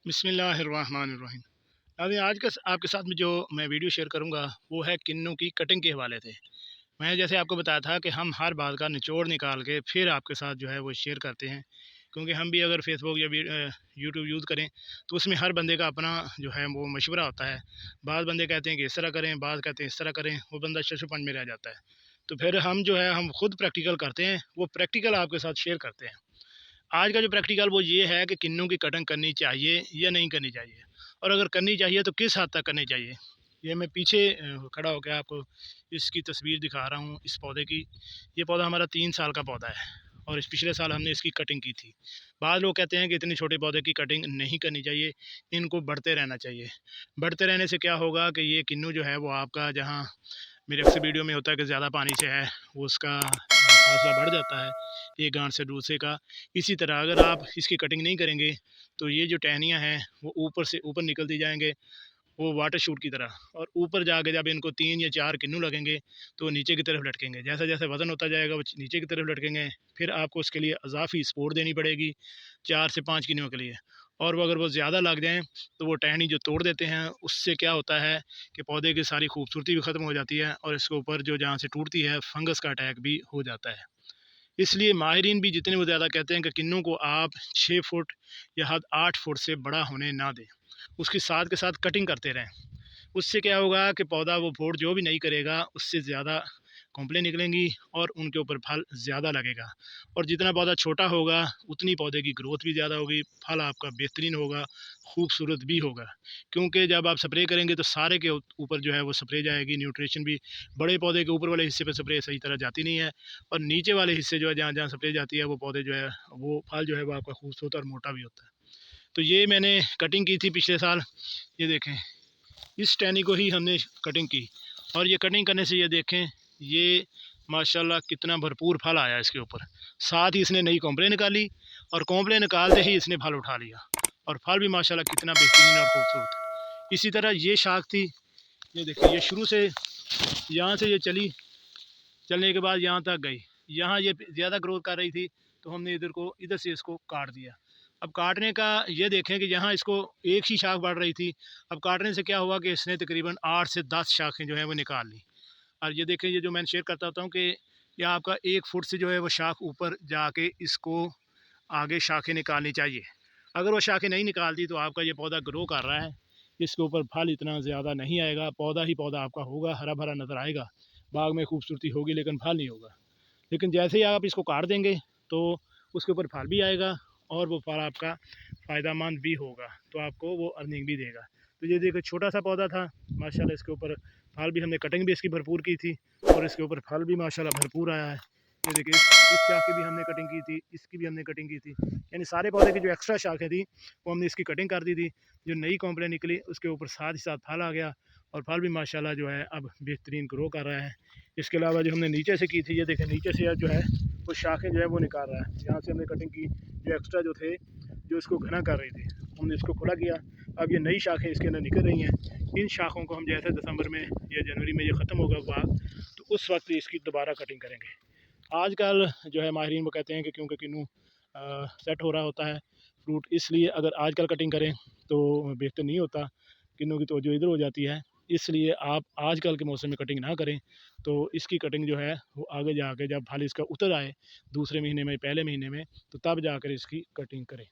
बिस्मिल्लाहिर्रहमानिर्रहीम। अभी आज का आपके साथ में जो मैं वीडियो शेयर करूंगा वो है किन्नू की कटिंग के हवाले से। मैं जैसे आपको बताया था कि हम हर बात का निचोड़ निकाल के फिर आपके साथ जो है वो शेयर करते हैं, क्योंकि हम भी अगर फेसबुक या यूट्यूब यूज़ करें तो उसमें हर बंदे का अपना जो है वो मशवरा होता है। बाद बंदे कहते हैं कि इस तरह करें, बाद कहते हैं इस तरह करें, वो बंदा शशुपन में रह जाता है। तो फिर हम जो है हम खुद प्रैक्टिकल करते हैं, वो प्रैक्टिकल आपके साथ शेयर करते हैं। आज का जो प्रैक्टिकल वो ये है कि किन्नू की कटिंग करनी चाहिए या नहीं करनी चाहिए, और अगर करनी चाहिए तो किस हद तक करनी चाहिए। ये मैं पीछे खड़ा होकर आपको इसकी तस्वीर दिखा रहा हूँ इस पौधे की। ये पौधा हमारा 3 साल का पौधा है और इस पिछले साल हमने इसकी कटिंग की थी। बाद लोग कहते हैं कि इतने छोटे पौधे की कटिंग नहीं करनी चाहिए, इनको बढ़ते रहना चाहिए। बढ़ते रहने से क्या होगा कि ये किन्नू जो है वो आपका, जहाँ मेरे अक्सर वीडियो में होता है कि ज़्यादा पानी से है, वो उसका फासला बढ़ जाता है एक गांठ से दूसरे का। इसी तरह अगर आप इसकी कटिंग नहीं करेंगे तो ये जो टहनियाँ हैं वो ऊपर से ऊपर निकलती जाएंगे, वो वाटर शूट की तरह, और ऊपर जाके जब इनको 3 या 4 किन्नू लगेंगे तो नीचे की तरफ लटकेंगे। जैसा जैसा वज़न होता जाएगा वो नीचे की तरफ लटकेंगे। फिर आपको उसके लिए अजाफी सपोर्ट देनी पड़ेगी 4 से 5 किन्नुओं के लिए। और वो अगर वो ज़्यादा लग जाएँ तो वो टहनी जो तोड़ देते हैं, उससे क्या होता है कि पौधे की सारी खूबसूरती भी ख़त्म हो जाती है और इसके ऊपर जो जहाँ से टूटती है फंगस का अटैक भी हो जाता है। इसलिए माहिरीन भी जितने वो ज़्यादा कहते हैं कि किन्नू को आप 6 फुट या हद 8 फुट से बड़ा होने ना दें, उसके साथ के साथ कटिंग करते रहें। उससे क्या होगा कि पौधा वो फोड़ जो भी नहीं करेगा उससे ज़्यादा कॉम्प्लें निकलेंगी और उनके ऊपर फल ज़्यादा लगेगा। और जितना पौधा छोटा होगा उतनी पौधे की ग्रोथ भी ज़्यादा होगी, फल आपका बेहतरीन होगा, खूबसूरत भी होगा। क्योंकि जब आप स्प्रे करेंगे तो सारे के ऊपर जो है वो स्प्रे जाएगी, न्यूट्रिशन भी। बड़े पौधे के ऊपर वाले हिस्से पर स्प्रे सही तरह जाती नहीं है, और नीचे वाले हिस्से जो है जहाँ जहाँ स्प्रे जाती है वो पौधे जो है वो फल जो है वो आपका खूबसूरत और मोटा भी होता है। तो ये मैंने कटिंग की थी पिछले साल। ये देखें, इस टहनी को ही हमने कटिंग की, और ये कटिंग करने से ये देखें, ये माशाल्लाह कितना भरपूर फल आया इसके ऊपर। साथ ही इसने नई कॉम्पलें निकाली, और कॉम्पलें निकालते ही इसने फल उठा लिया, और फल भी माशाल्लाह कितना बेहतरीन और खूबसूरत। इसी तरह ये शाख थी, ये देखिए, ये शुरू से यहाँ से ये चली, चलने के बाद यहाँ तक गई। यहाँ ये ज़्यादा ग्रोथ कर रही थी तो हमने इधर से इसको काट दिया। अब काटने का ये देखें कि यहाँ इसको एक ही शाख बढ़ रही थी, अब काटने से क्या हुआ कि इसने तकरीबन 8 से 10 शाखें जो है वो निकाल ली। और ये देखें, ये जो मैं शेयर करता होता हूँ कि यह आपका 1 फुट से जो है वो शाख ऊपर जाके इसको आगे शाखें निकालनी चाहिए। अगर वो शाखें नहीं निकालती तो आपका ये पौधा ग्रो कर रहा है, इसके ऊपर फल इतना ज़्यादा नहीं आएगा, पौधा ही पौधा आपका होगा, हरा भरा नज़र आएगा, बाग में खूबसूरती होगी लेकिन फल नहीं होगा। लेकिन जैसे ही आप इसको काट देंगे तो उसके ऊपर फल भी आएगा, और वो फल आपका फ़ायदेमंद भी होगा, तो आपको वो अर्निंग भी देगा। तो ये देखो, छोटा सा पौधा था, माशाल्लाह इसके ऊपर फल भी, हमने कटिंग भी इसकी भरपूर की थी और इसके ऊपर फल भी माशाल्लाह भरपूर आया है। ये देखिए, इस शाख की भी हमने कटिंग की थी, इसकी भी हमने कटिंग की थी। यानी सारे पौधे की जो एक्स्ट्रा शाखें थी वो हमने इसकी कटिंग कर दी थी। जो नई कॉम्प्लें निकली उसके ऊपर साथ ही साथ फल आ गया, और फल भी माशाल्लाह जो है अब बेहतरीन ग्रो कर रहा है। इसके अलावा जो हमने नीचे से की थी, ये देखें, नीचे से जो है वो शाखें जो है वो निकाल रहा है। यहाँ से हमने कटिंग की, जो एक्स्ट्रा जो थे जो इसको घना कर रही थी, हमने इसको खुला किया। अब ये नई शाखें इसके अंदर निकल रही हैं। इन शाखों को हम जैसे दिसंबर में या जनवरी में ये ख़त्म होगा बाग, तो उस वक्त इसकी दोबारा कटिंग करेंगे। आजकल जो है माहिरीन वो कहते हैं कि क्योंकि किन्नू सेट हो रहा होता है फ्रूट, इसलिए अगर आजकल कटिंग करें तो बेहतर नहीं होता, किन्नू की तवज्जो इधर हो जाती है। इसलिए आप आजकल के मौसम में कटिंग ना करें, तो इसकी कटिंग जो है वो आगे जाके जब फल इसका उतर आए दूसरे महीने में, पहले महीने में, तो तब जाकर इसकी कटिंग करें।